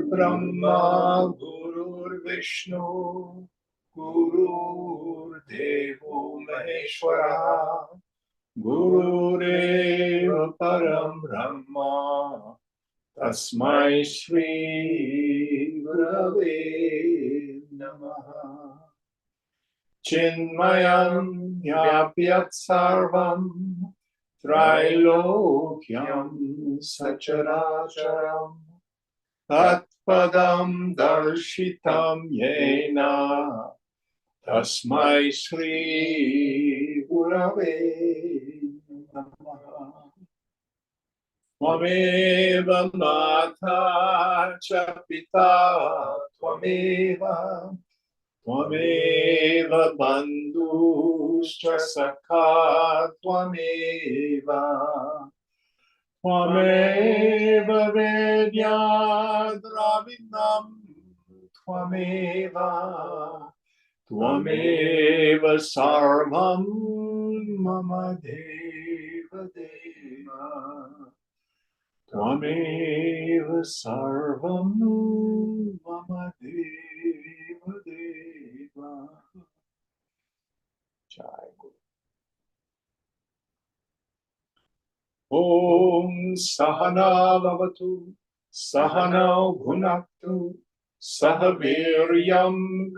Brahma Gurur Vishnu Gurur Devo Maheshwara Gurureva Param Brahma Tasmai Shri Gurave Namaha Chinmayam Yapyat Sarvam Trilokyam Sacharacharam Tatpadam Darshitam Yena Tasmai Shri Gurave Namaha Tvameva Mata Cha Pita Tvameva Tvameva Bandhuscha Sakha Tvameva Tvameva Vedya Dravinam Tvameva Tvameva Sarvam Mama Deva Deva Tvameva Sarvam Mama Deva Deva Jai Guru. Om Sahana Bhavatu Sahana Bhunaktu Sahaviryam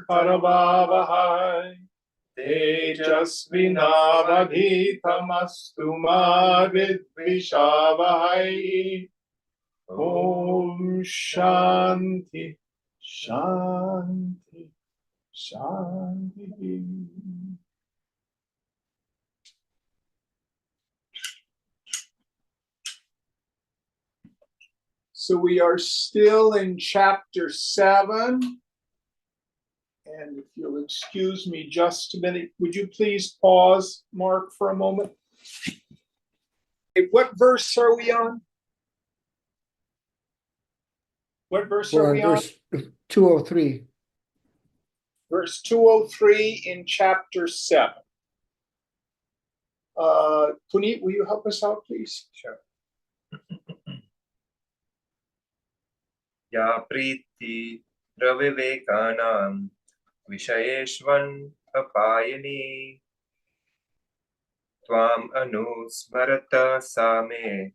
Karavavahai Tejasvinavadhitamastu ma vidvishavahai. Om Shanti Shanti Shanti. So we are still in chapter 7. And if you'll excuse me just a minute, would you please pause, Mark, for a moment? What verse are we on? What verse are we on? Verse 203. Verse 203 in chapter 7. Puneet, will you help us out, please? Sure. Ya priti pravivekanam vishayeshvan apayani tvam anusmarata same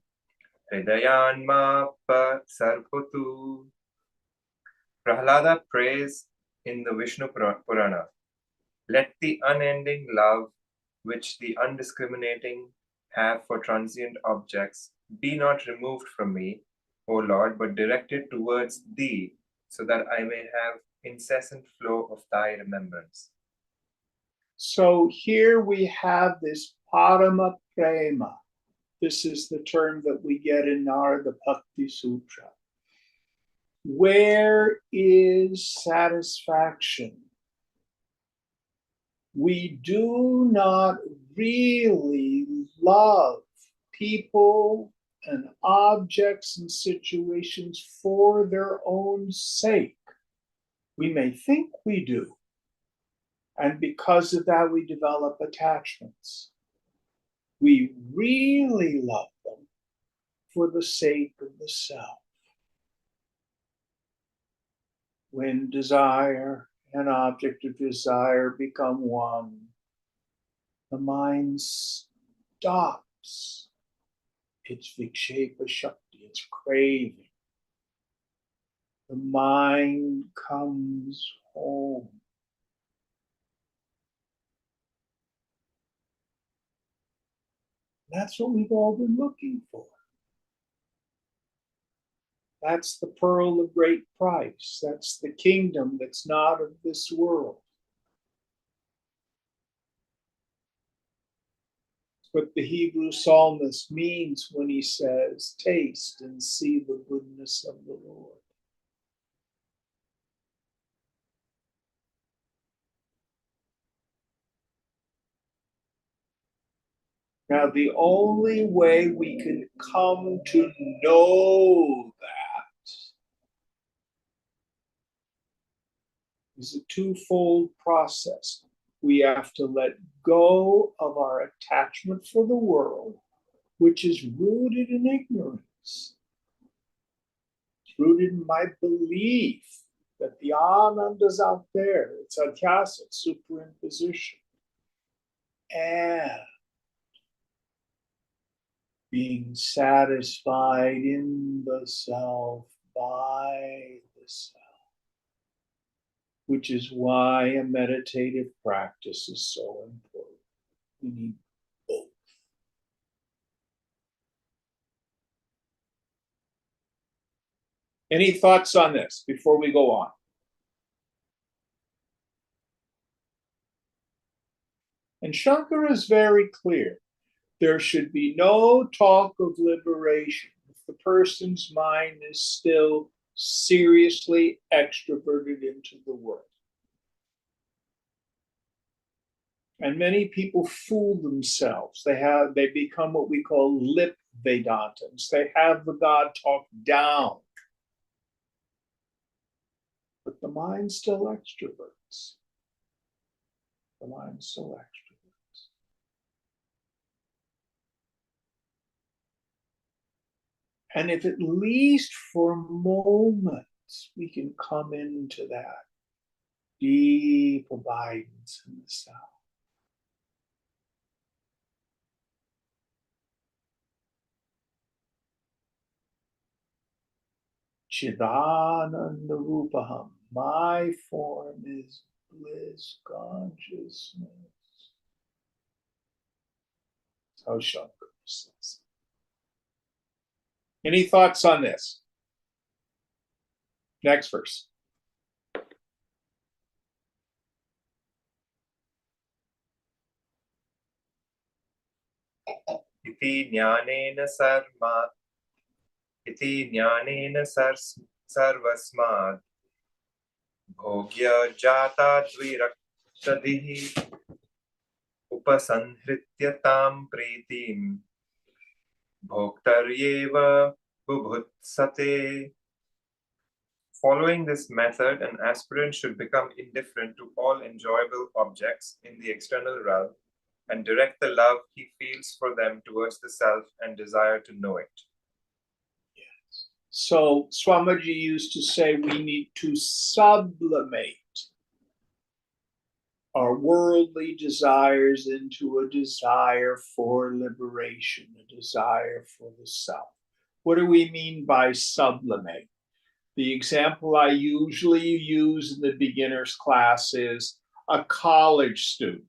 hridayanma sarputu. Prahlada prays in the Vishnu Purana. Let the unending love which the undiscriminating have for transient objects be not removed from me, O Lord, but directed towards thee, so that I may have incessant flow of thy remembrance. So here we have this Parama Prema. This is the term that we get in Narada Bhakti Sutra. Where is satisfaction? We do not really love people and objects and situations for their own sake. We may think we do. And because of that, we develop attachments. We really love them for the sake of the self. When desire and object of desire become one, the mind stops its vikshepa shakti, its craving. The mind comes home. That's what we've all been looking for. That's the pearl of great price. That's the kingdom that's not of this world. what the Hebrew psalmist means when he says, taste and see the goodness of the Lord. Now, the only way we can come to know that is a twofold process. We have to let go of our attachment for the world, which is rooted in ignorance. It's rooted in my belief that the ananda's out there. It's adhyasa, it's superimposition. And being satisfied in the self by the self, which is why a meditative practice is so important. We need both. Any thoughts on this before we go on? And Shankara is very clear. There should be no talk of liberation if the person's mind is still seriously extroverted into the world. And many people fool themselves. They become what we call lip Vedantins. They have the God talk down. But the mind still extroverts. The mind still extroverts. And if at least for moments we can come into that deep abidance in the self. Chidananda Rupaham, my form is bliss consciousness. That's how Shankara says. Any thoughts on this? Next verse. Iti jnanena sarvasmad bhogya jata dviraktadihi upasanhritya tam pritim bhoktaryeva bubhutsate. Following this method, an aspirant should become indifferent to all enjoyable objects in the external realm and direct the love he feels for them towards the self and desire to know it. Yes. So Swamiji used to say we need to sublimate our worldly desires into a desire for liberation, a desire for the self. What do we mean by sublimate? The example I usually use in the beginner's class is a college student.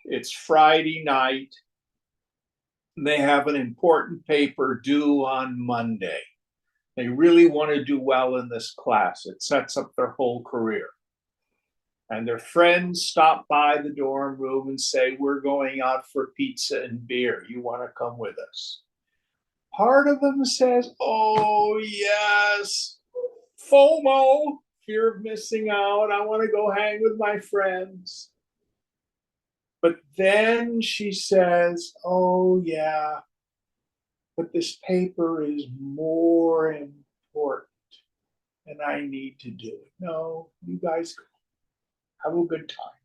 It's Friday night. They have an important paper due on Monday. They really want to do well in this class. It sets up their whole career. And their friends stop by the dorm room and say, we're going out for pizza and beer. You want to come with us? Part of them says, oh, yes, FOMO, fear of missing out. I want to go hang with my friends. But then she says, oh, yeah, but this paper is more important and I need to do it. No, you guys go. Have a good time.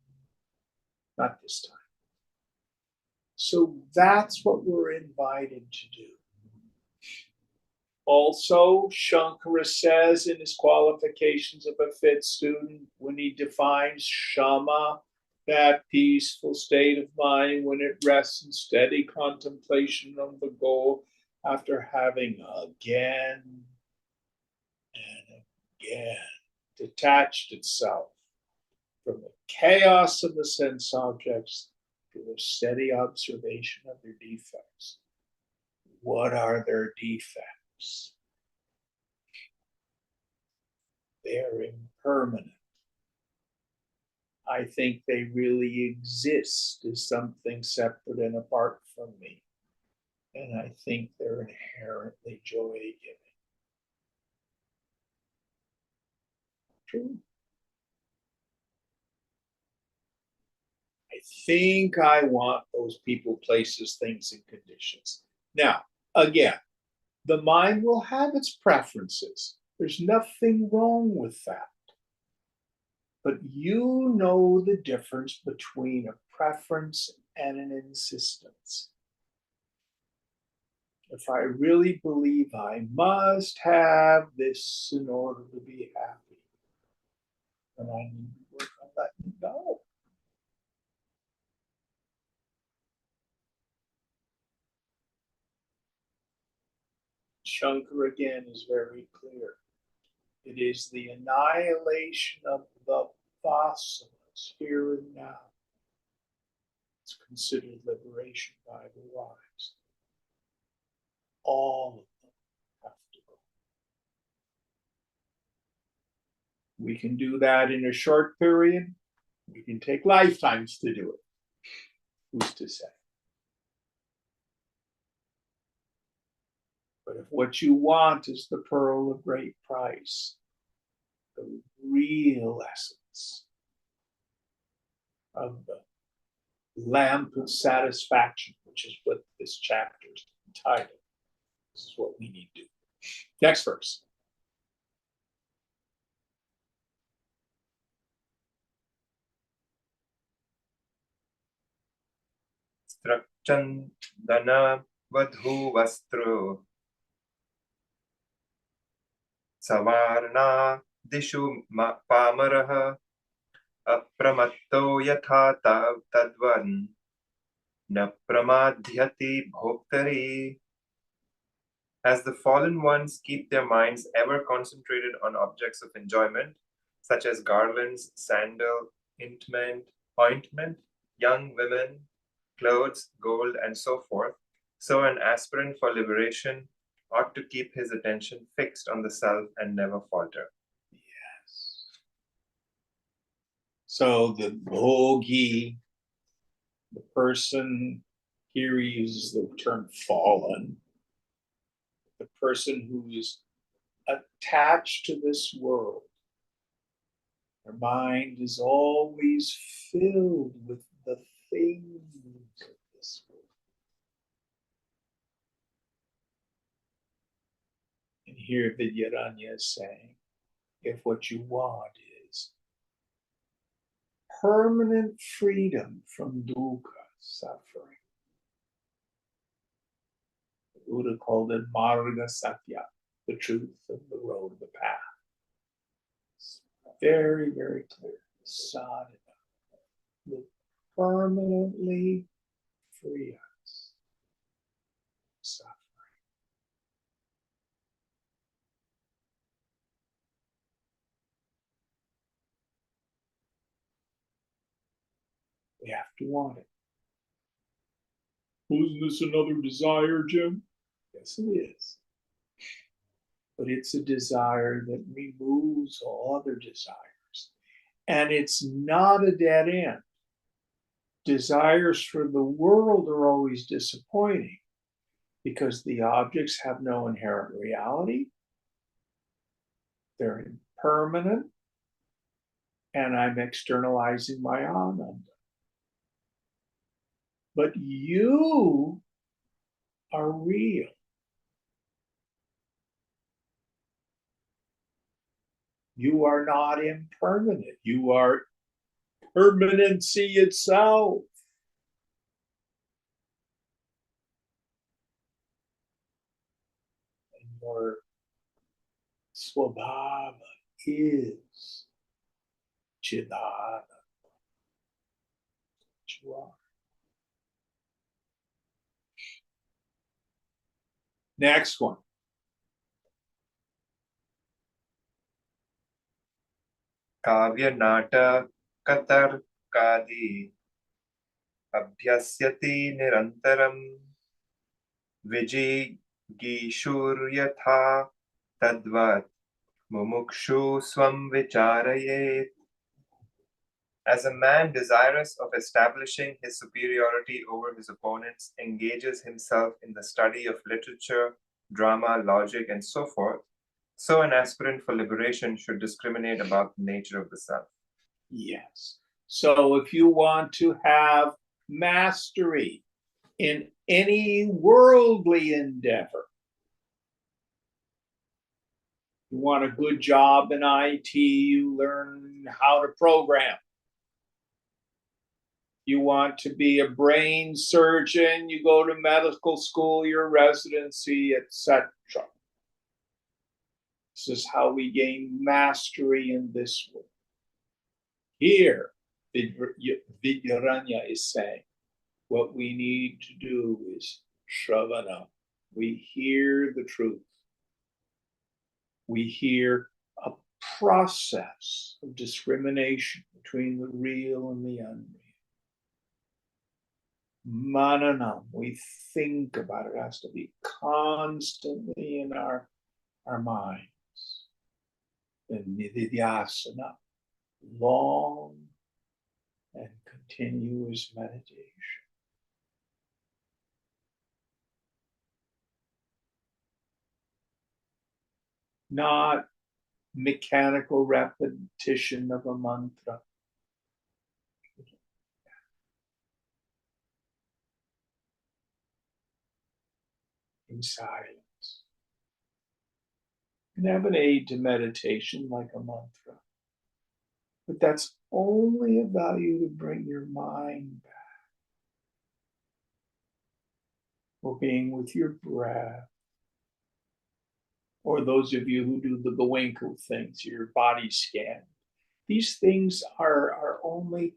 Not this time. So that's what we're invited to do. Also, Shankara says in his qualifications of a fit student, when he defines shama, that peaceful state of mind when it rests in steady contemplation of the goal after having again and again detached itself from the chaos of the sense objects to a steady observation of their defects. What are their defects? They're impermanent. I think they really exist as something separate and apart from me. And I think they're inherently joy-giving. True. I think I want those people, places, things, and conditions. Now, again, the mind will have its preferences. There's nothing wrong with that. But you know the difference between a preference and an insistence. If I really believe I must have this in order to be happy, then I need to work on letting go. Shankar again is very clear. It is the annihilation of the vasanas here and now. It's considered liberation by the wise. All of them have to go. We can do that in a short period. We can take lifetimes to do it. Who's to say? But if what you want is the pearl of great price, the real essence of the lamp of satisfaction, which is what this chapter is entitled, this is what we need to do. Next verse. Strakchandana vadhu vastro savarna dishu pamaraha apramatto yatha tadvan na pramadhyati bhoktari. As the fallen ones keep their minds ever concentrated on objects of enjoyment, such as garlands, sandal, ointment, young women, clothes, gold, and so forth, so an aspirant for liberation ought to keep his attention fixed on the self and never falter. Yes. So the bhogi, the person, here he uses the term fallen, the person who is attached to this world. Their mind is always filled with the things of this world. And here Vidyaranya is saying, if what you want is permanent freedom from dukkha, suffering, the Buddha called it marga satya, the truth of the road of the path. It's very, very clear. Sadhana will permanently free us from suffering. We have to want it. Isn't this another desire, Jim? Yes, it is. But it's a desire that removes all other desires. And it's not a dead end. Desires for the world are always disappointing because the objects have no inherent reality. They're impermanent. And I'm externalizing my ananda. But you are real. You are not impermanent. You are permanency itself. And your swabhava is Chidana. You are. Next one. Kavya nata katarkadi abhyasyati nirantaram vijigishuryatha tadvat mumukshu swam vicharayet. As a man desirous of establishing his superiority over his opponents engages himself in the study of literature, drama, logic, and so forth, so an aspirant for liberation should discriminate about the nature of the self. Yes. So if you want to have mastery in any worldly endeavor, you want a good job in IT, you learn how to program. You want to be a brain surgeon, you go to medical school, your residency, etc. This is how we gain mastery in this world. Here, Vidyaranya is saying, what we need to do is Shravana. We hear the truth. We hear a process of discrimination between the real and the unreal. Mananam, we think about it. It has to be constantly in our minds. And nididhyasana, long and continuous meditation. Not mechanical repetition of a mantra. In silence. You can have an aid to meditation like a mantra, but that's only of value to bring your mind back. Or being with your breath. Or those of you who do the Goenko things, your body scan. These things are only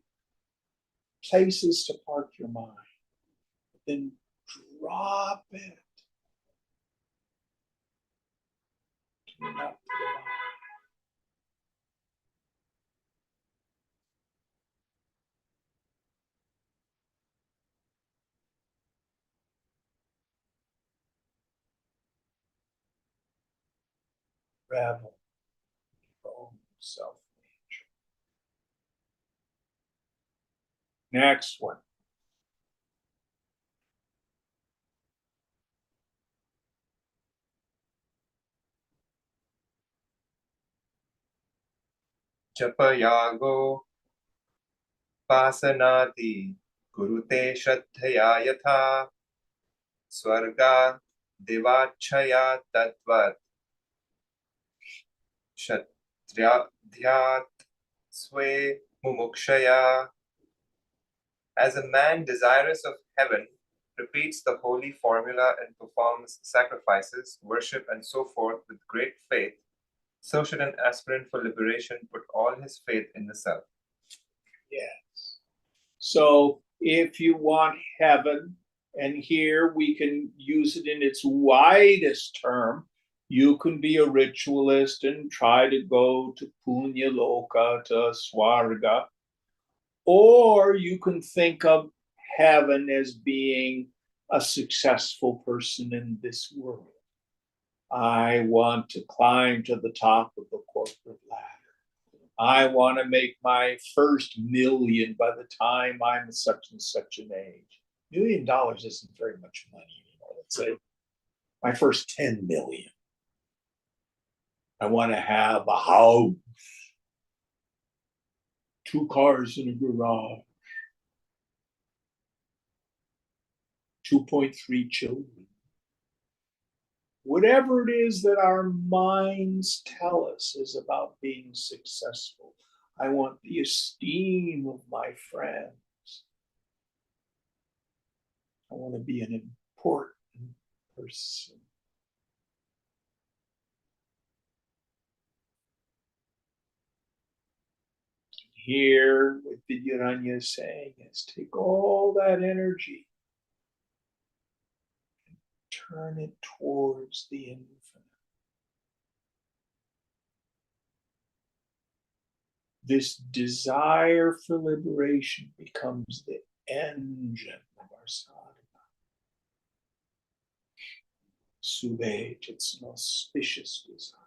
places to park your mind. Then drop it. Tune up the mind. Revel in your own self nature. Next one. Japayago pasanati kurute shraddhaya yatha swarga devachaya tatvat kshatriyadhyat swe mumukshaya. As a man desirous of heaven repeats the holy formula and performs sacrifices, worship, and so forth with great faith, so should an aspirant for liberation put all his faith in the self. Yes. So if you want heaven, and here we can use it in its widest term, you can be a ritualist and try to go to Punya Loka, to Swarga, or you can think of heaven as being a successful person in this world. I want to climb to the top of the corporate ladder. I want to make my first million by the time I'm such and such an age. $1 million isn't very much money anymore. Let's say my first 10 million. I want to have a house, 2 cars in a garage, 2.3 children. Whatever it is that our minds tell us is about being successful. I want the esteem of my friends. I want to be an important person. Here, what Vidyaranya is saying is take all that energy and turn it towards the infinite. This desire for liberation becomes the engine of our sadhana. Subhaj, it's an auspicious desire.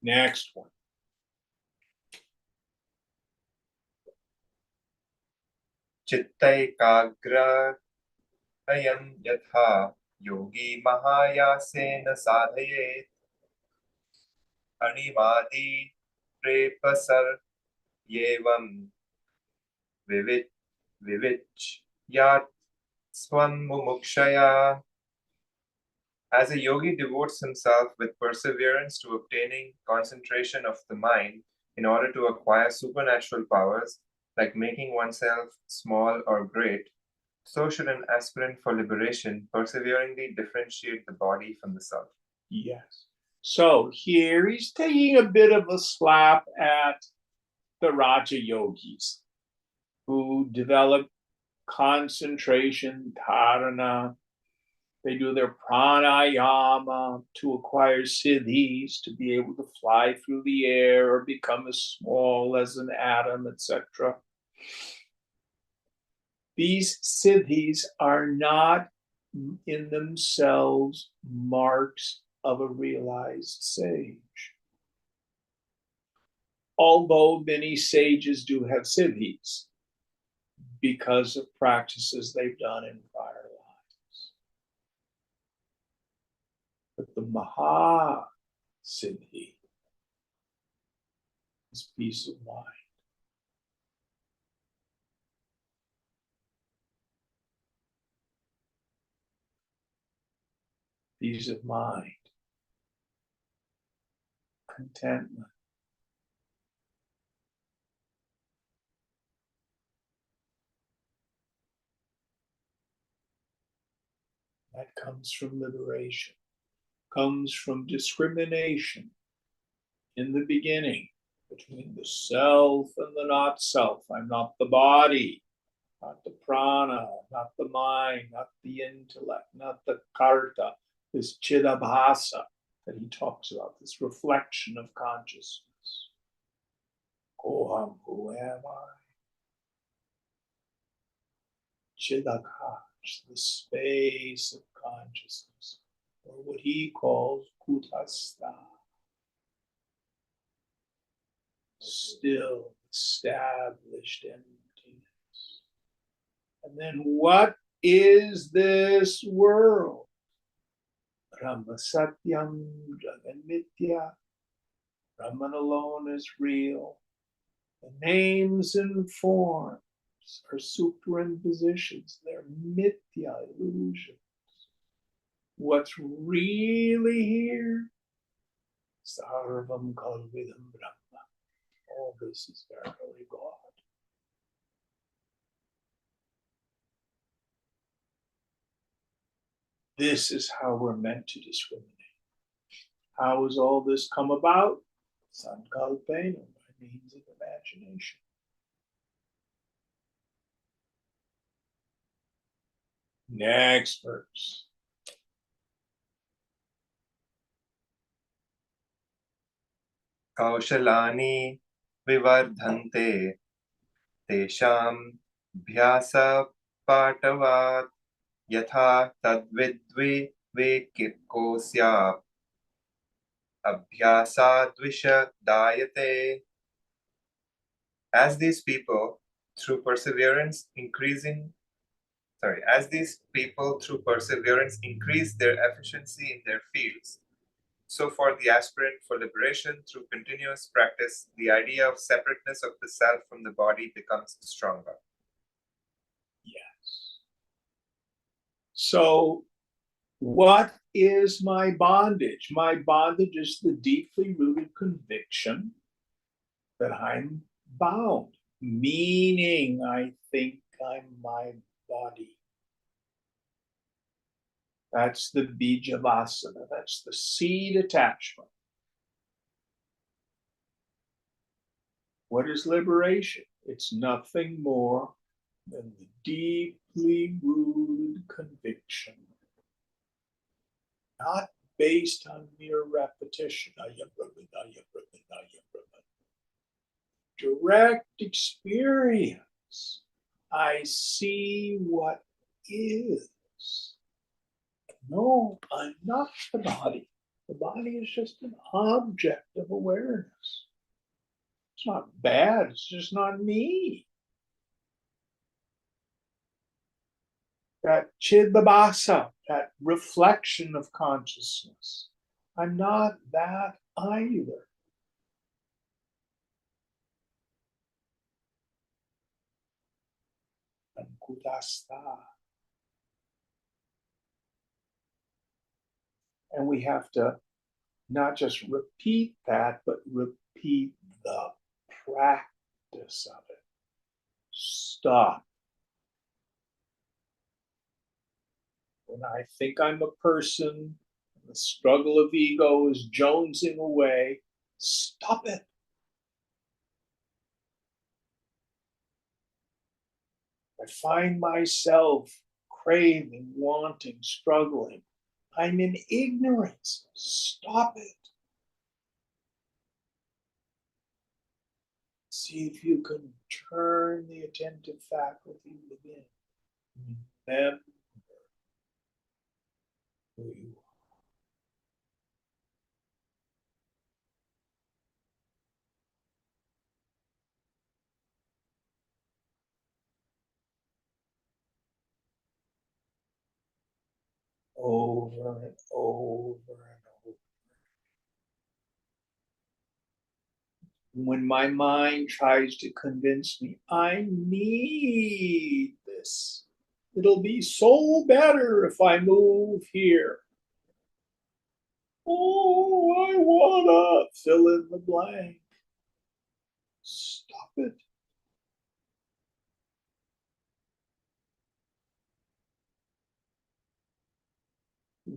Next one. चित्तैकाग्र अयं यथा योगी महायासेन साधयेत् अणिमादि प्रेपसर्येवं विविच्यात् स्वं मुमुक्षया. As a yogi devotes himself with perseverance to obtaining concentration of the mind in order to acquire supernatural powers, like making oneself small or great, so should an aspirant for liberation perseveringly differentiate the body from the self. Yes. So here he's taking a bit of a slap at the Raja yogis who develop concentration, dharana. They do their pranayama to acquire siddhis, to be able to fly through the air or become as small as an atom, etc. These siddhis are not in themselves marks of a realized sage. Although many sages do have siddhis because of practices they've done in prior lives. But the Maha Siddhi is peace of mind. Peace of mind. Contentment. That comes from liberation, comes from discrimination in the beginning between the self and the not self. I'm not the body, not the prana, not the mind, not the intellect, not the karta, this chidabhasa that he talks about, this reflection of consciousness. Koham, who am I? Chidakash, the space of consciousness, or what he calls kutastha, still established emptiness. And then what is this world? Brahma Satyam, Jagan Mitya. Brahman alone is real. The names and forms are superimpositions, they're mithya, illusions. What's really here? Sarvam Kalvidam Brahma. All this is verily God. This is how we're meant to discriminate. How has all this come about? Sankalpena, by means of imagination. Next verse. Kaushalani vivardhante tesham bhyasa patavat yatha tadvidvi vekikosya abhyasa dvisha dayate. As these people through perseverance increase their efficiency in their fields, so for the aspirant for liberation through continuous practice, the idea of separateness of the self from the body becomes stronger. Yes. So, what is my bondage? My bondage is the deeply rooted conviction that I'm bound, meaning I think I'm my body. That's the bija vasana, that's the seed attachment. What is liberation? It's nothing more than the deeply rooted conviction, not based on mere repetition. Direct experience. I see what is. No, I'm not the body. The body is just an object of awareness. It's not bad, it's just not me. That chidbabasa, that reflection of consciousness. I'm not that either. And kudasta. And we have to not just repeat that, but repeat the practice of it. Stop. When I think I'm a person, the struggle of ego is jonesing away, stop it. I find myself craving, wanting, struggling. I'm in ignorance. Stop it. See if you can turn the attentive faculty within. Remember who you are. Over and over and over. When my mind tries to convince me I need this, it'll be so better if I move here. Oh, I wanna fill in the blank. Stop it.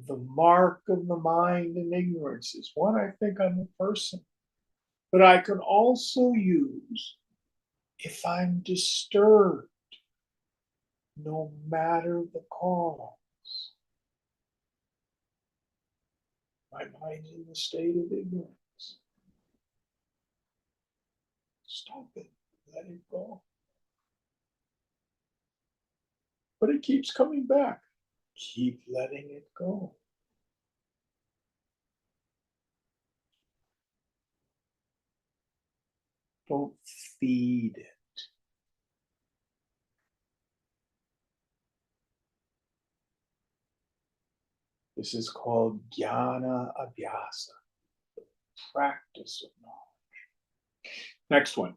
The mark of the mind in ignorance is one, I think I'm a person, but I can also use if I'm disturbed, no matter the cause. My mind's in the state of ignorance. Stop it. Let it go. But it keeps coming back. Keep letting it go. Don't feed it. This is called jnana abhyasa, the practice of knowledge. Next one.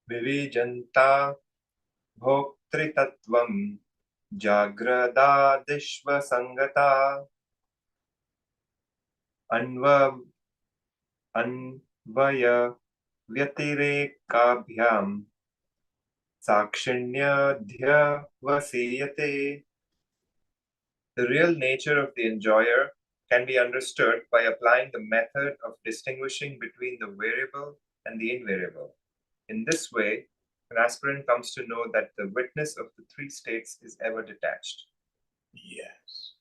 विविजन्ता भोक्तृतत्वं जाग्रदादिष्वसङ्गता अन्वयव्यतिरेकाभ्यां साक्षिण्यध्यवसीयते. The real nature of the enjoyer can be understood by applying the method of distinguishing between the variable and the invariable. In this way, an aspirant comes to know that the witness of the three states is ever detached. Yes.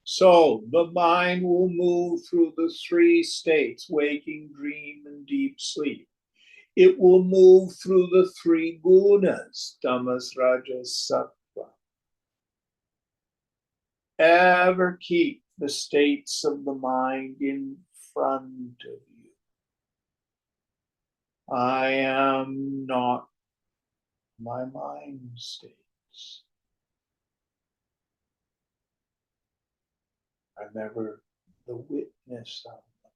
So the mind will move through the three states, waking, dream, and deep sleep. It will move through the three gunas, tamas, rajas, sattva. Ever keep the states of the mind in front of you. I am not my mind states. I'm never the witness of them.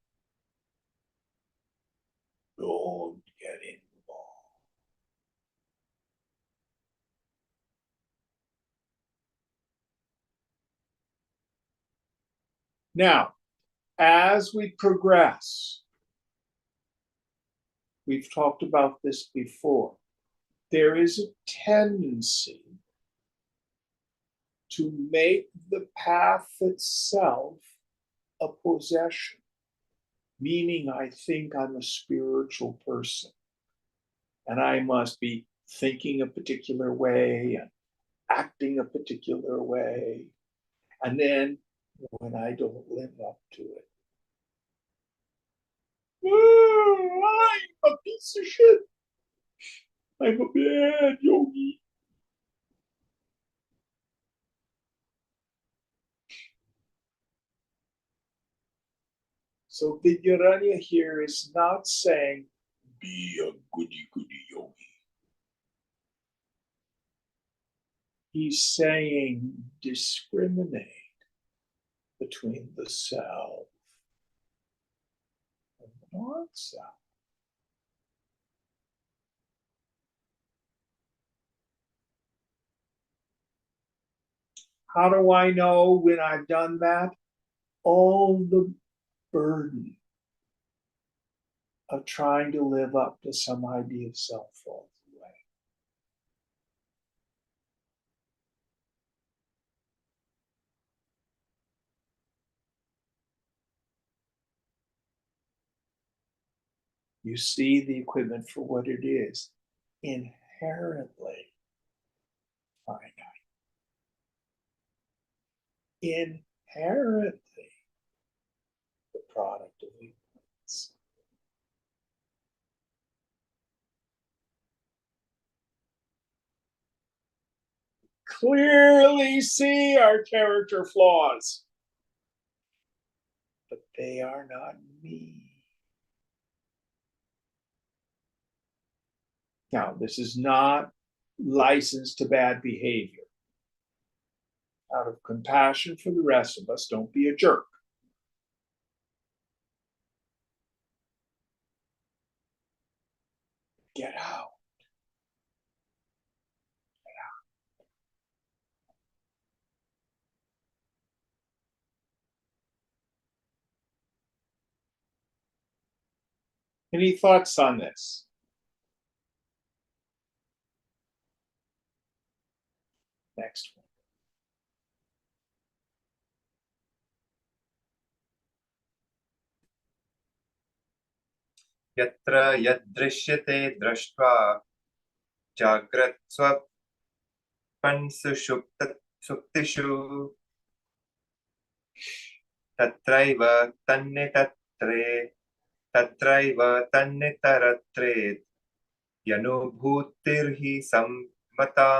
Don't get involved. Now, as we progress, we've talked about this before, there is a tendency to make the path itself a possession, meaning I think I'm a spiritual person and I must be thinking a particular way and acting a particular way. And then when I don't live up to it, I'm a piece of shit. I'm a bad yogi. So Vidyaranya here is not saying, be a goody-goody yogi. He's saying, discriminate between the self and the non-self. How do I know when I've done that? All the burden of trying to live up to some idea of self falls away. You see the equipment for what it is, inherently finite, inherently the product of ignorance. Clearly see our character flaws, but they are not me. Now, this is not license to bad behavior. Out of compassion for the rest of us, don't be a jerk. Get out. Any thoughts on this? Next one. यत्र यदृश्यते दृष्ट्वा जाग्रत् स्वप्नसु सुप्तिषु तत्रैव तन्नितरत्रे यनुभूतिर्हि सम्मता.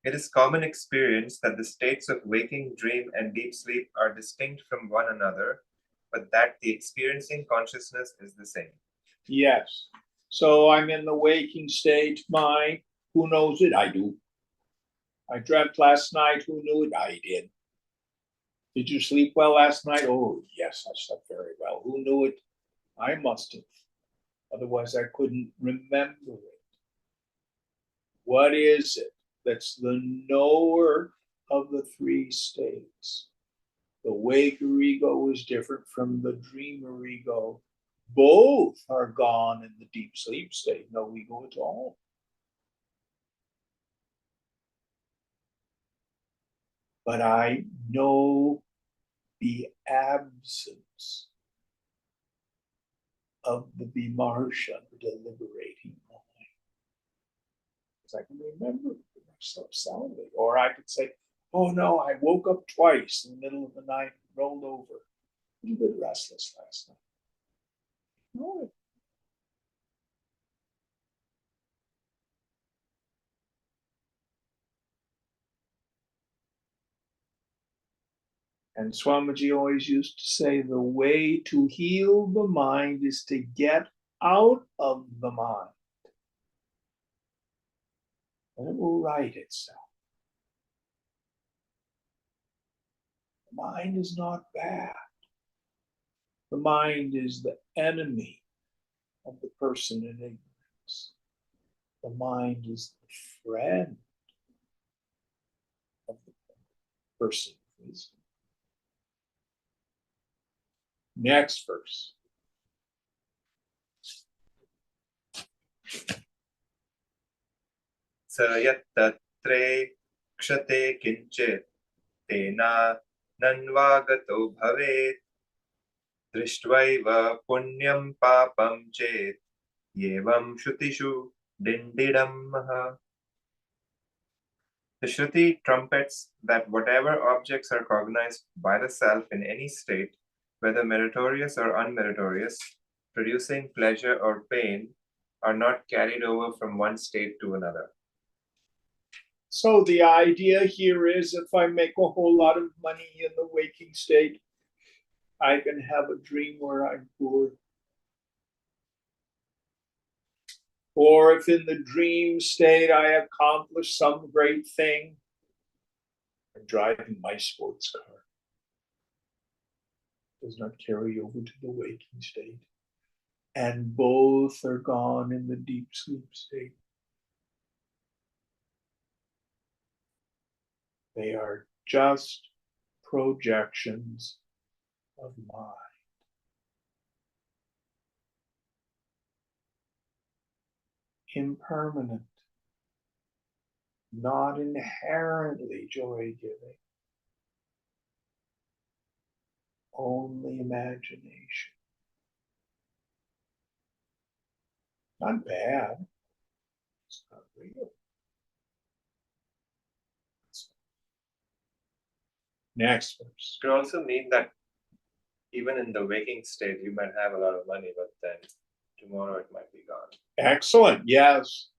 It is common experience that the states of waking, dream, and deep sleep are distinct from one another, but that the experiencing consciousness is the same. Yes. So I'm in the waking state, mind. Who knows it? I do. I dreamt last night. Who knew it? I did. Did you sleep well last night? Oh, yes, I slept very well. Who knew it? I must have. Otherwise, I couldn't remember it. What is it that's the knower of the three states? The waker ego is different from the dreamer ego. Both are gone in the deep sleep state, no ego at all. But I know the absence of the vimarsha, the deliberating mind. Because I can remember myself soundly. Or I could say, oh no, I woke up twice in the middle of the night, rolled over. A little bit restless last night. No. And Swamiji always used to say the way to heal the mind is to get out of the mind. And it will right itself. The mind is not bad. The mind is the enemy of the person in ignorance. The mind is the friend of the person in wisdom. Next verse. स यत्तत्रे क्षते किञ्चित् तेनानन्वागतो भवेत् दृष्ट्वैव पुण्यं पापं चेत् एवं श्रुतिषु डिण्डिडम्. The Shruti trumpets that whatever objects are cognized by the self in any state, whether meritorious or unmeritorious, producing pleasure or pain, are not carried over from one state to another. So the idea here is if I make a whole lot of money in the waking state, I can have a dream where I'm poor. Or if in the dream state I accomplish some great thing, I'm driving my sports car. Does not carry over to the waking state. And both are gone in the deep sleep state. They are just projections of mind. Impermanent, not inherently joy-giving, only imagination. Not bad. It's not real. Next verse. It could also mean that even in the waking state, you might have a lot of money, but then tomorrow it might be gone. Excellent. Yes.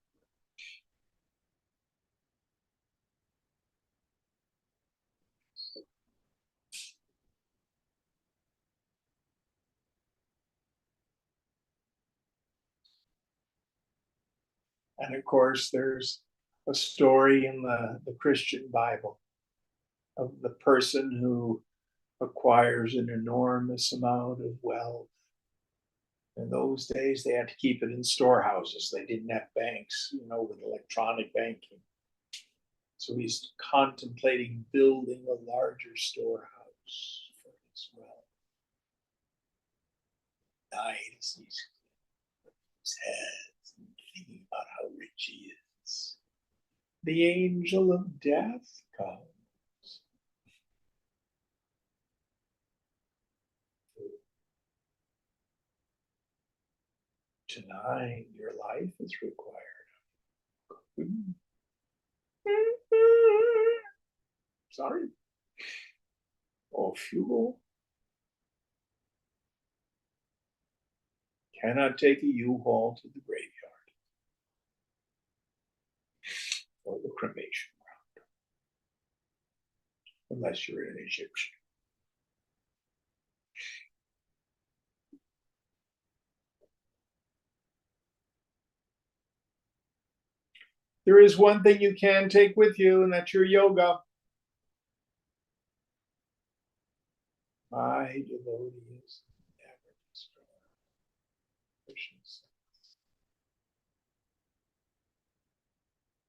And of course, there's a story in the Christian Bible of the person who acquires an enormous amount of wealth. In those days, they had to keep it in storehouses. They didn't have banks, with electronic banking. So he's contemplating building a larger storehouse for his wealth. Night as he's his head and thinking about how rich he is. The angel of death comes. Tonight, your life is required. Sorry. Oh, fuel. Cannot take a U-Haul to the graveyard or the cremation ground, unless you're an Egyptian. There is one thing you can take with you, and that's your yoga. My devotees never destroy Krishna's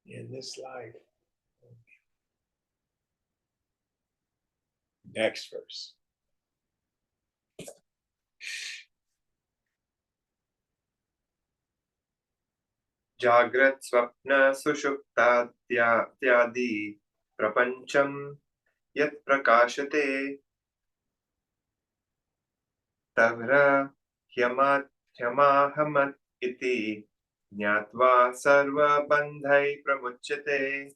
in this life. Next verse. Jagrat swapna sushuptadyadi prapancham yat prakashate tavra hyamahamat iti jnatva sarva bandhai pramuchyate.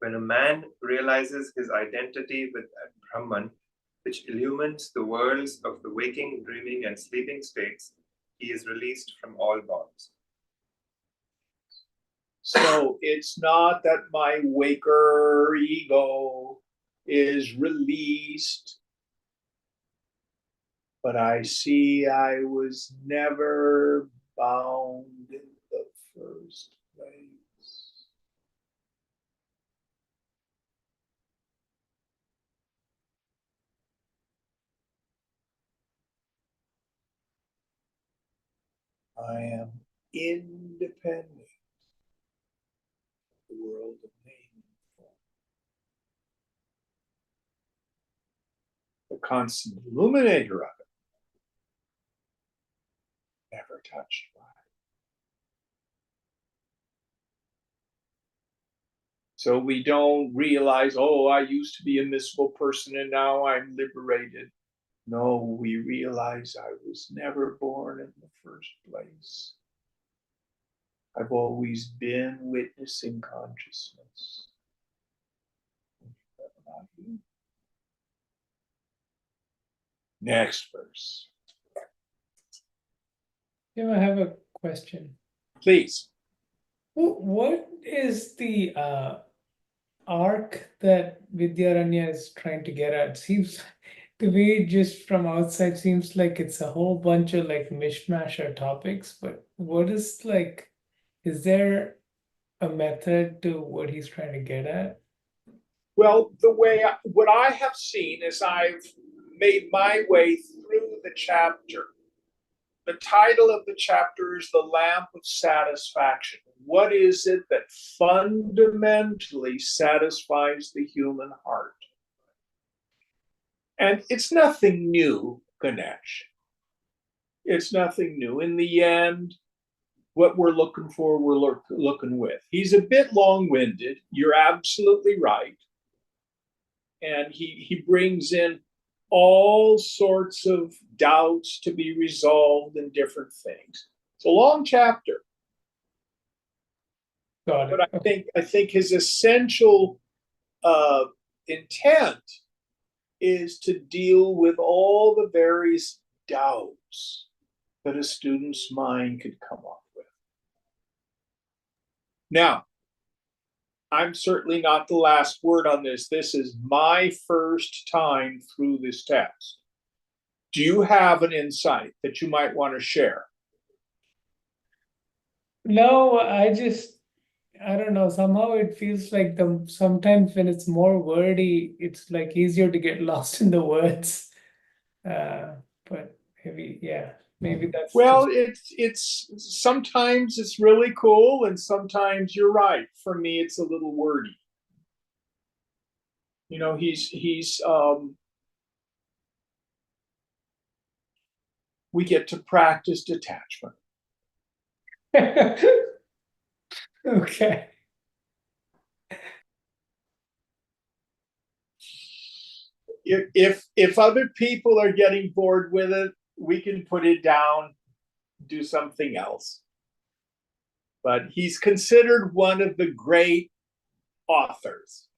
When a man realizes his identity with that Brahman, which illumines the worlds of the waking, dreaming, and sleeping states, he is released from all bonds. So it's not that my waker ego is released, but I see I was never bound in the first place. I am independent of the world of name and form. The constant illuminator of it, never touched by it. So we don't realize, oh, I used to be a miserable person and now I'm liberated. No, we realize I was never born in the first place. I've always been witnessing consciousness. Next verse. Yeah, I have a question. Please. What is the arc that Vidyaranya is trying to get at seems to me just from outside seems like it's a whole bunch of like mishmash of topics, but what is like, is there a method to what he's trying to get at? Well, what I have seen as I've made my way through the chapter, the title of the chapter is The Lamp of Satisfaction. What is it that fundamentally satisfies the human heart? And it's nothing new, Ganesh. It's nothing new. In the end, what we're looking for, we're looking with. He's a bit long-winded. You're absolutely right. And he brings in all sorts of doubts to be resolved and different things. It's a long chapter. Got it. But I think his essential intent is to deal with all the various doubts that a student's mind could come up with. Now, I'm certainly not the last word on this. This is my first time through this text. Do you have an insight that you might want to share? No, I don't know. Somehow it feels like sometimes when it's more wordy, it's like easier to get lost in the words. But maybe that's Well, just it's sometimes it's really cool, and sometimes you're right. For me, it's a little wordy. You know, he's we get to practice detachment. okay. If other people are getting bored with it, we can put it down, do something else. But he's considered one of the great authors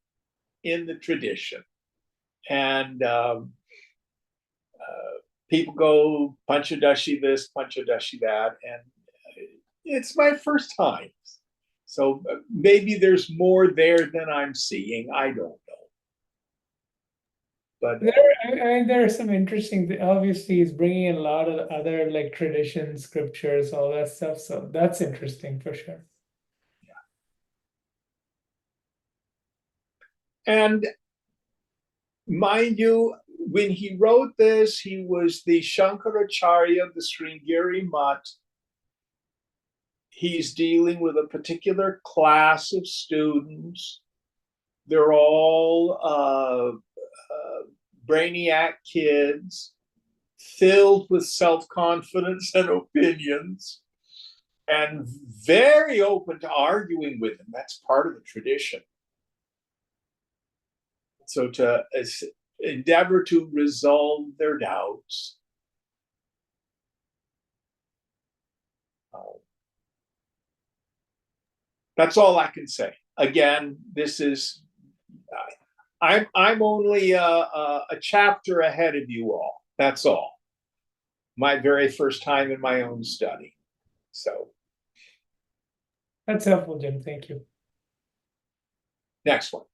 in the tradition, and people go Panchadasi this, Panchadasi that, and it's my first time. So maybe there's more there than I'm seeing. I don't know. But There are some interesting. Obviously, he's bringing in a lot of other like traditions, scriptures, all that stuff. So that's interesting for sure. and mind you, when he wrote this, he was the Shankaracharya of the Sringeri Mutt. He's dealing with a particular class of students. They're all brainiac kids, filled with self-confidence and opinions, and very open to arguing with him. That's part of the tradition. So to endeavor to resolve their doubts. That's all I can say. Again, this is I'm only a chapter ahead of you all. That's all. My very first time in my own study. So That's helpful, Jim. Thank you. next one.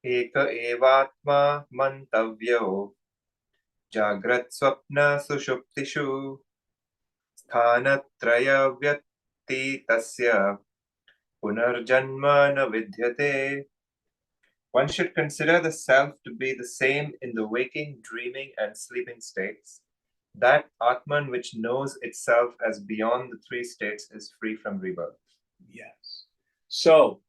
एक एवात्मा मन्तव्यो जाग्रत्स्वप्न सुषुप्तिषु स्थानत्रयव्यतीतस्य पुनर्जन्म न विद्यते. One should consider the self to be the same in the waking, dreaming, and sleeping states. That Atman which knows itself as beyond the three states is free from rebirth. Yes. So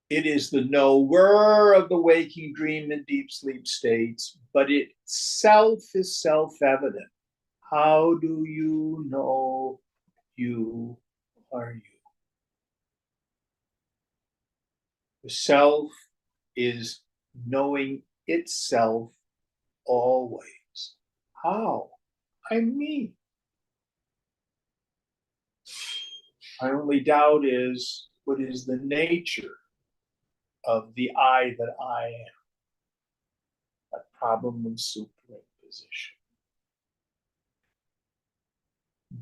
it is the knower of the waking, dream, and deep sleep states, but itself is self-evident. How do you know you are you? The self is knowing itself always. How? I'm me. My only doubt is, what is the nature of the I that I am? That problem of superimposition.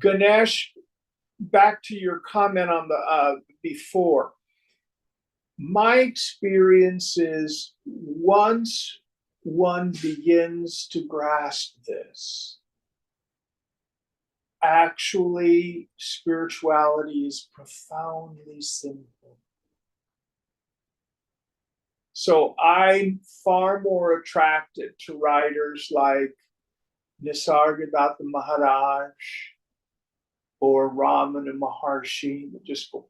Ganesh, back to your comment on the before. My experience is once one begins to grasp this, actually spirituality is profoundly simple. So I'm far more attracted to writers like Nisargadatta Maharaj or Ramana Maharshi that just go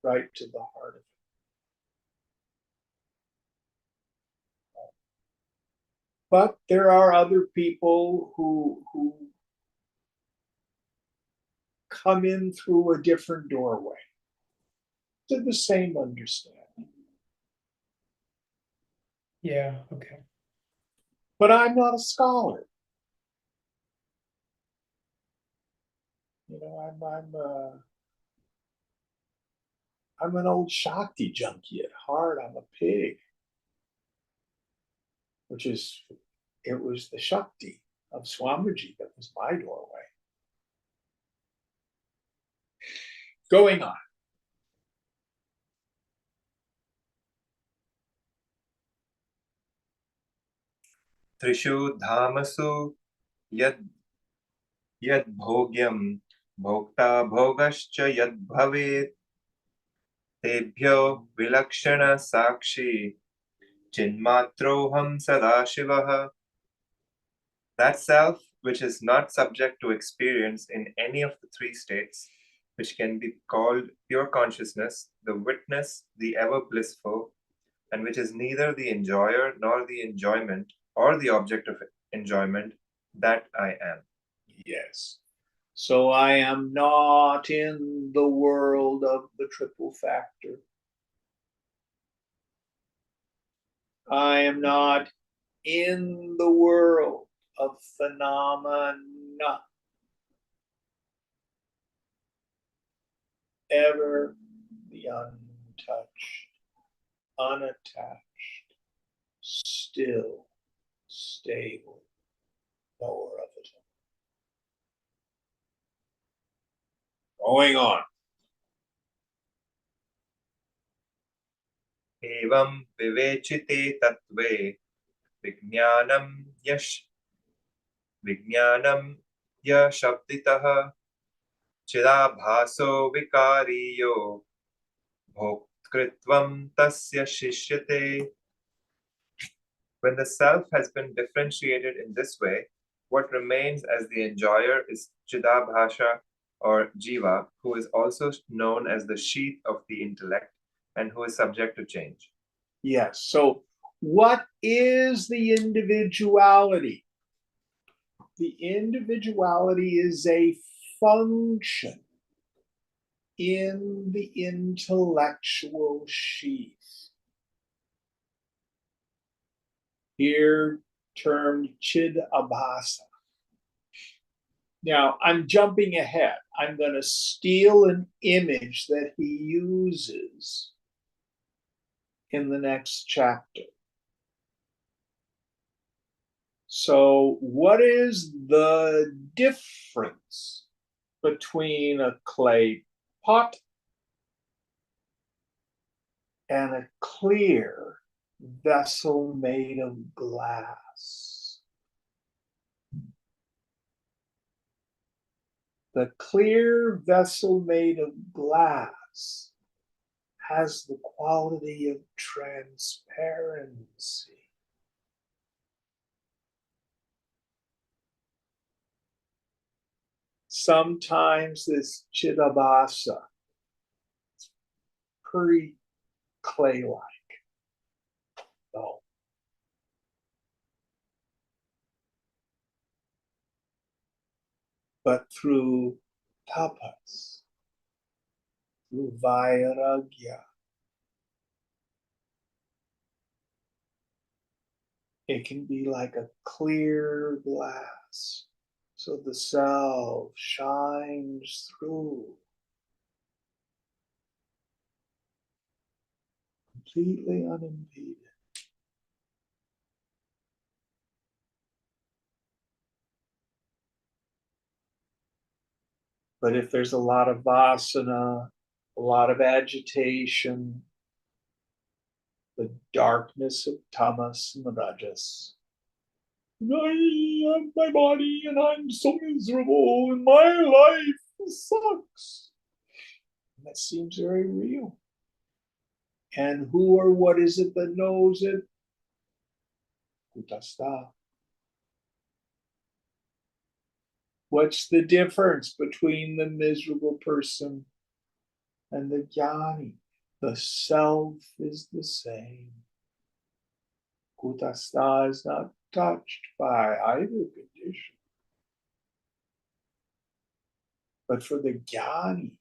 right to the heart of it. But there are other people who come in through a different doorway to the same understanding. Yeah, okay. But I'm not a scholar. You know, I'm an old Shakti junkie at heart. I'm a pig, which is, it was the Shakti of Swamiji that was my doorway. Going on. त्रिषु धामसु यद् यद्भोग्यं भोक्ता भोगश्च यद्भवेत् तेभ्यो विलक्षण साक्षी चिन्मात्रोऽहं सदाशिवः. That self which is not subject to experience in any of the three states, which can be called pure consciousness, the witness, the ever blissful, and which is neither the enjoyer nor the enjoyment or the object of enjoyment, that I am. Yes. So I am not in the world of the triple factor. I am not in the world of phenomena. Ever the untouched, unattached, still, stable knower of it. Going on. एवं विवेचिते तत्त्वे विज्ञानं यशब्दितः चिदाभासो विकारीयो भोक्तृत्वं तस्य शिष्यते. When the self has been differentiated in this way, what remains as the enjoyer is Chidabhasha or Jiva, who is also known as the sheath of the intellect and who is subject to change. Yes. So, what is the individuality? The individuality is a function in the intellectual sheath, here termed Chidabhasa. Now, I'm jumping ahead. I'm going to steal an image that he uses in the next chapter. So, what is the difference between a clay pot and a clear vessel made of glass? The clear vessel made of glass has the quality of transparency. Sometimes this Chidabhasa is pretty clay-like. No. But through tapas, through vairagya, it can be like a clear glass. So the self shines through, completely unimpeded. But if there's a lot of vasana, a lot of agitation, the darkness of tamas and rajas, I have my body and I'm so miserable and my life sucks. And that seems very real. And who or what is it that knows it? Kutastha. What's the difference between the miserable person and the jnani? The self is the same. Kutastha is not touched by either condition. But for the jnani,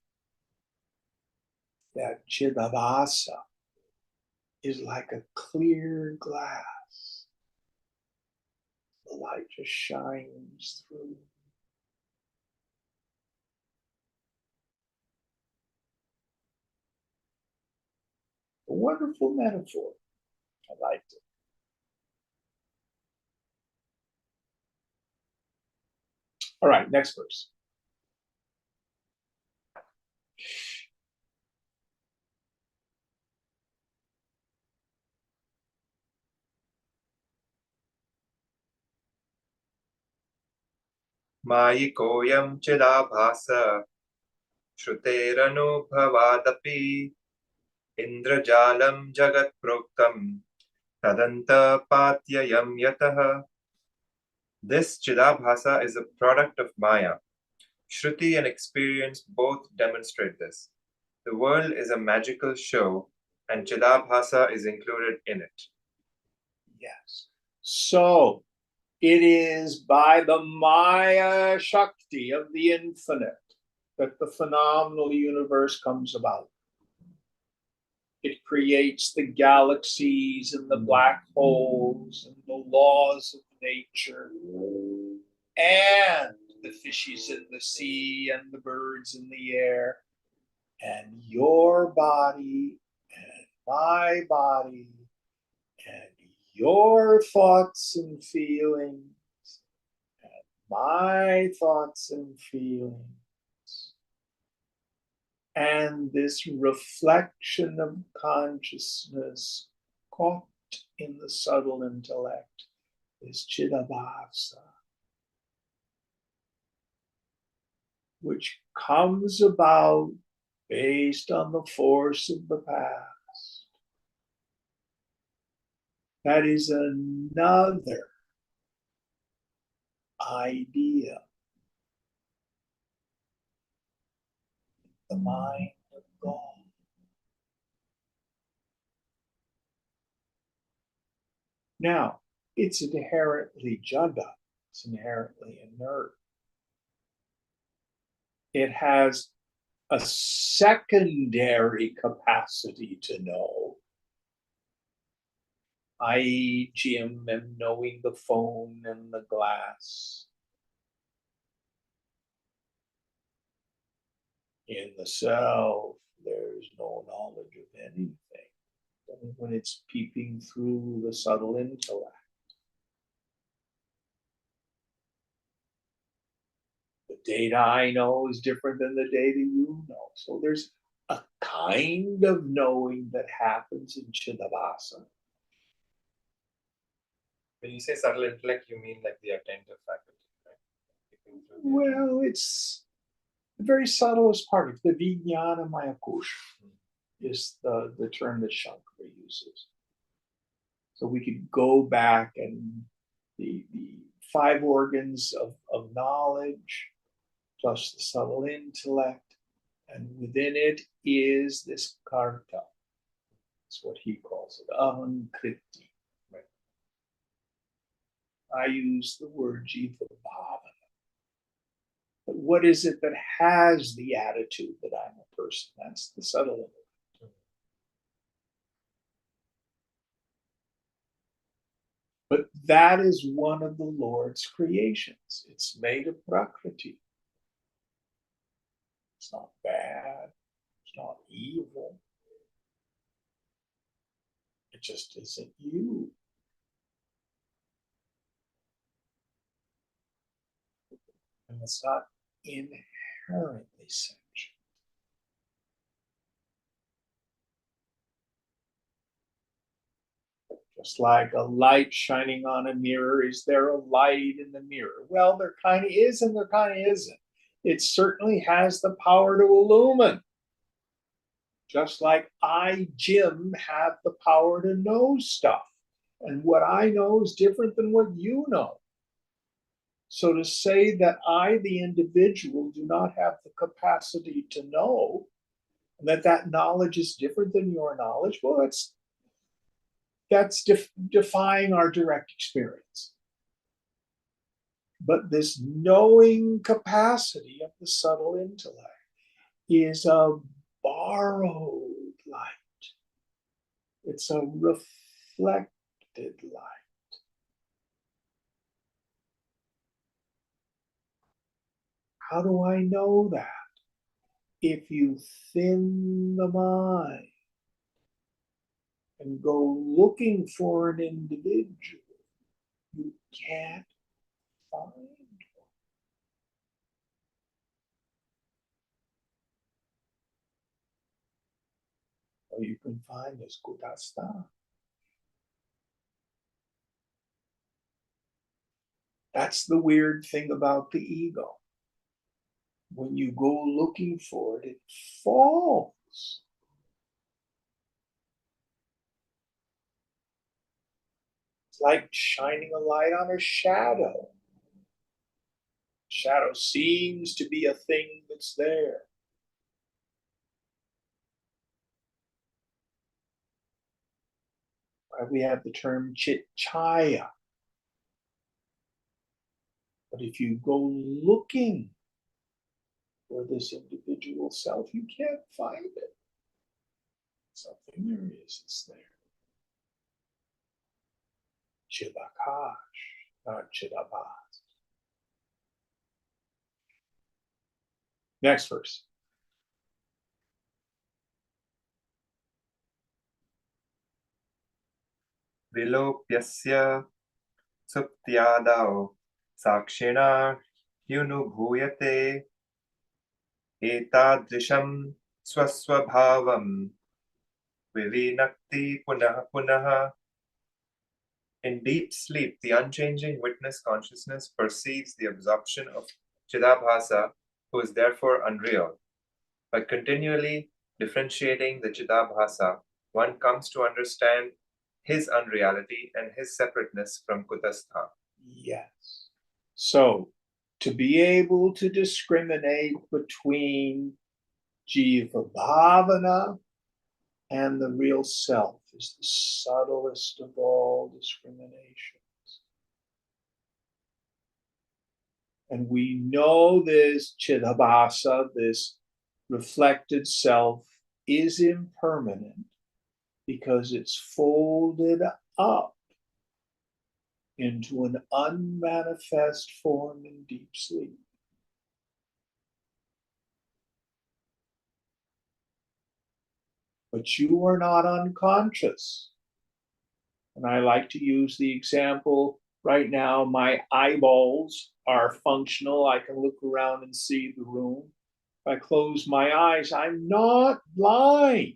that chidavasa is like a clear glass. The light just shines through. A wonderful metaphor. I liked it. All right, next verse. मायिकोऽयं चिदाभास श्रुतेरनुभवादपि इन्द्रजालं जगत्प्रोक्तं तदन्तपात्ययं यतः. This Chidabhasa is a product of Maya. Shruti and experience both demonstrate this. The world is a magical show, and Chidabhasa is included in it. Yes. So it is by the Maya Shakti of the infinite that the phenomenal universe comes about. It creates the galaxies and the black holes and the laws of nature and the fishes in the sea and the birds in the air and your body and my body and your thoughts and feelings and my thoughts and feelings. And this reflection of consciousness caught in the subtle intellect is Chidabhasa, which comes about based on the force of the past. That is another idea. The mind of God. Now, it's inherently jagat, it's inherently inert. It has a secondary capacity to know, i.e., Jim and knowing the phone and the glass. In the self, there's no knowledge of anything. Only when it's peeping through the subtle intellect. The data I know is different than the data you know. So there's a kind of knowing that happens in Chidabhasa. When you say subtle intellect, you mean like the attentive faculty, right? Well, it's the very subtlest part of the Vijnana Maya Kosha is the term that Shankara uses. So we could go back and the five organs of knowledge, plus the subtle intellect, and within it is this karta. That's what he calls it, ahankriti. Right. I use the word jiva bhavana. But what is it that has the attitude that I'm a person? That's the subtle intellect. But that is one of the Lord's creations. It's made of prakriti. It's not bad. It's not evil. It just isn't you. And it's not inherently inherently sentient. Just like a light shining on a mirror, is there a light in the mirror? Well, there kind of is and there kind of isn't. It certainly has the power to illumine. Just like I, Jim, have the power to know stuff. And what I know is different than what you know. So to say that I, the individual, do not have the capacity to know, and that knowledge is different than your knowledge, well, that's defying our direct experience. But this knowing capacity of the subtle intellect is a borrowed light. It's a reflected light. How do I know that? If you thin the mind and go looking for an individual, you can't find one. All you can find is Kudasta. That's the weird thing about the ego. When you go looking for it, it falls. It's like shining a light on a shadow. Shadow seems to be a thing that's there. We have the term chit-chaya. But if you go looking for this individual self, you can't find it. Something there is, it's there. Chidakash, not chidabas. Next verse. Vilopyasya suptyadao sakshina hyunubhuyate etadrisham swaswabhavam vivinakti punah punah. In deep sleep, the unchanging witness consciousness perceives the absorption of Chidabhasa, who is therefore unreal. By continually differentiating the Chidabhasa, one comes to understand his unreality and his separateness from Kutastha. Yes. So, to be able to discriminate between Jiva Bhavana and the real self is the subtlest of all discriminations. And we know this Chidabhasa, this reflected self, is impermanent because it's folded up into an unmanifest form in deep sleep. But you are not unconscious. And I like to use the example right now, my eyeballs are functional. I can look around and see the room. If I close my eyes, I'm not blind.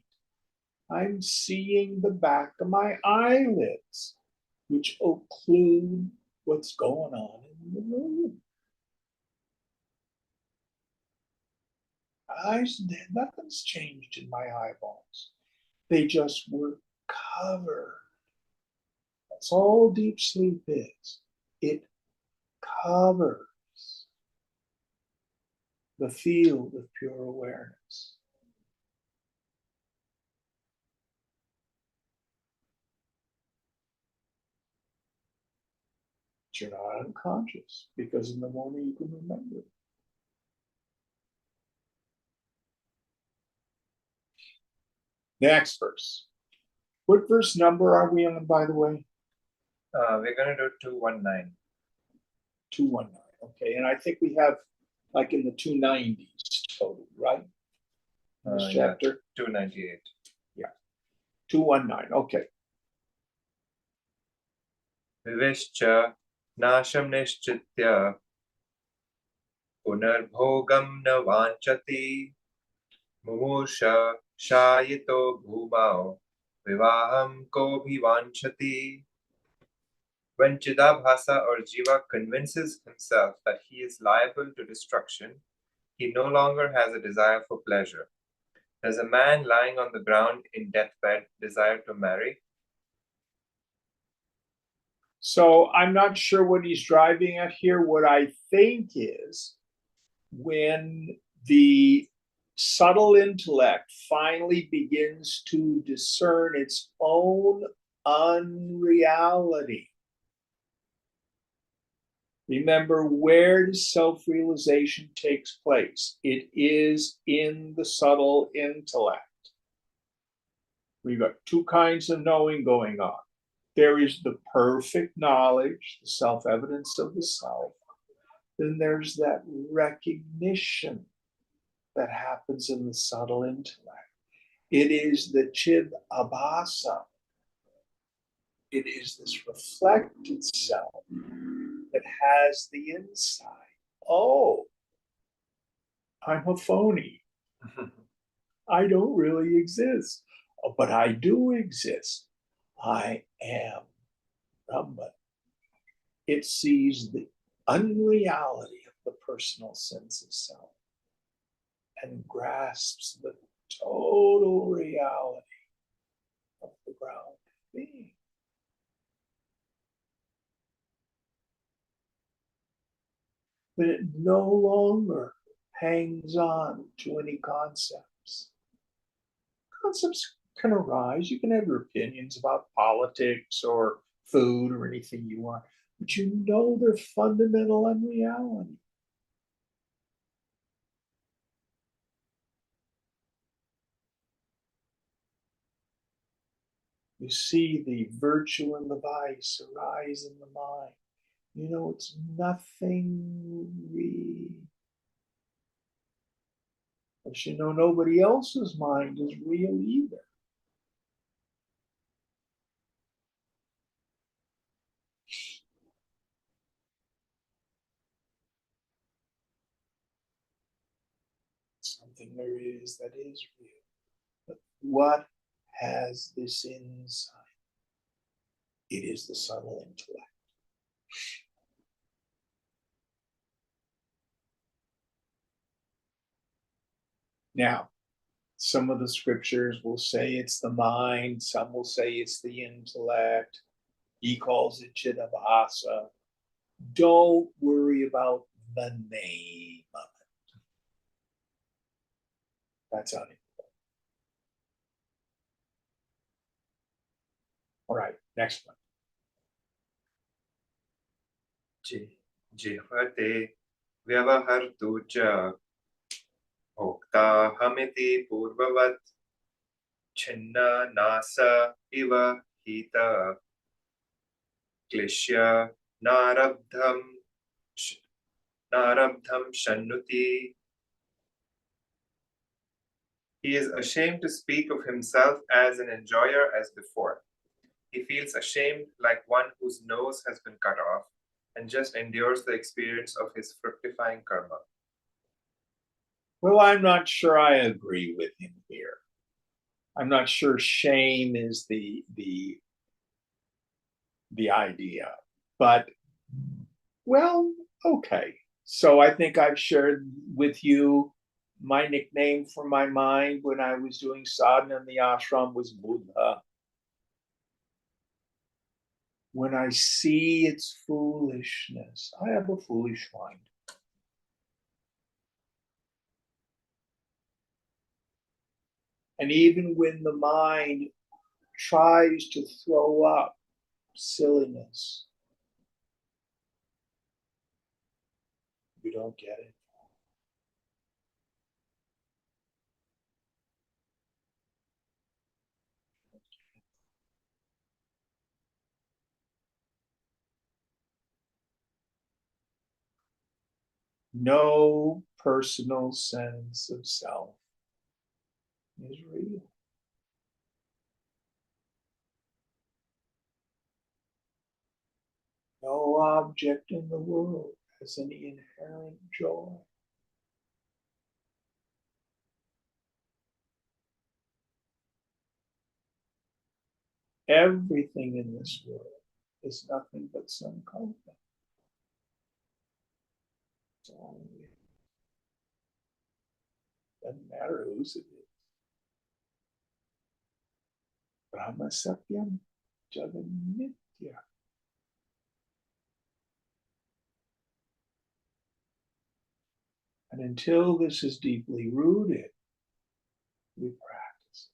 I'm seeing the back of my eyelids, which occlude what's going on in the room. Eyes, nothing's changed in my eyeballs. They just were covered. That's all deep sleep is. It covers the field of pure awareness. But you're not unconscious because in the morning you can remember it. Next verse. What verse number are we on, by the way? We're going to do 219. 219. Okay, and I think we have like in the 290s total, right? In this chapter? 298. Yeah. 219. Okay. Vivishcha nasham nishchitya पुनर्भोगं न वाञ्छति मुमुष शायितो भूमौ विवाहं कोऽभिवाञ्छति. When Chidabhasa or Jiva convinces himself that he is liable to destruction, he no longer has a desire for pleasure. Does a man lying on the ground in deathbed desire to marry? So I'm not sure what he's driving at here. What I think is when the subtle intellect finally begins to discern its own unreality. Remember, where does self-realization takes place? It is in the subtle intellect. We've got two kinds of knowing going on. There is the perfect knowledge, the self-evidence of the self. Then there's that recognition that happens in the subtle intellect. It is the chid abhasa. It is this reflected self that has the insight. Oh, I'm a phony. I don't really exist, but I do exist. I am Brahman. It sees the unreality of the personal sense of self and grasps the total reality of the ground being. But it no longer hangs on to any concepts. Concepts can arise. You can have your opinions about politics or food or anything you want, but you know their fundamental unreality. You see the virtue and the vice arise in the mind. You know, it's nothing real. But you know, nobody else's mind is real either. Something there is that is real. But what has this insight? It is the subtle intellect. Now, some of the scriptures will say it's the mind, some will say it's the intellect. He calls it Chidabhasa. Don't worry about the name of it. That's on it. All right, next one. जिह्वते व्यवहर्तु च भोक्ताहमिति पूर्ववत् छिन्न नास इव हीत क्लिश्य नारब्धं शन्नुति. He is ashamed to speak of himself as an enjoyer as before. He feels ashamed like one whose nose has been cut off and just endures the experience of his fructifying karma. Well, I'm not sure I agree with him here. I'm not sure shame is the idea, but well, okay. So I think I've shared with you my nickname for my mind when I was doing sadhana in the ashram was Buddha. When I see its foolishness, I have a foolish mind. And even when the mind tries to throw up silliness, you don't get it. No personal sense of self is real. No object in the world has any inherent joy. Everything in this world is nothing but sankalpa. So it doesn't matter whose it is. Brahma Satyam Jagan Nitya. And until this is deeply rooted, we practice.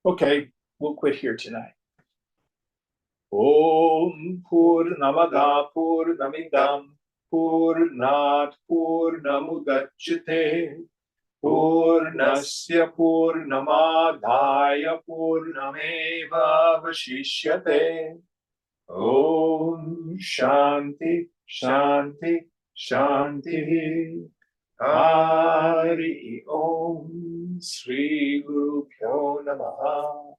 Okay, we'll quit here tonight. Om Purnamada Purnamidam Purnat Purnamudachyate Purnasya Purnamadhaya Purnameva Vashishyate. Om Shanti Shanti Shanti. Hari Om Sri Guru Pyo Namaha.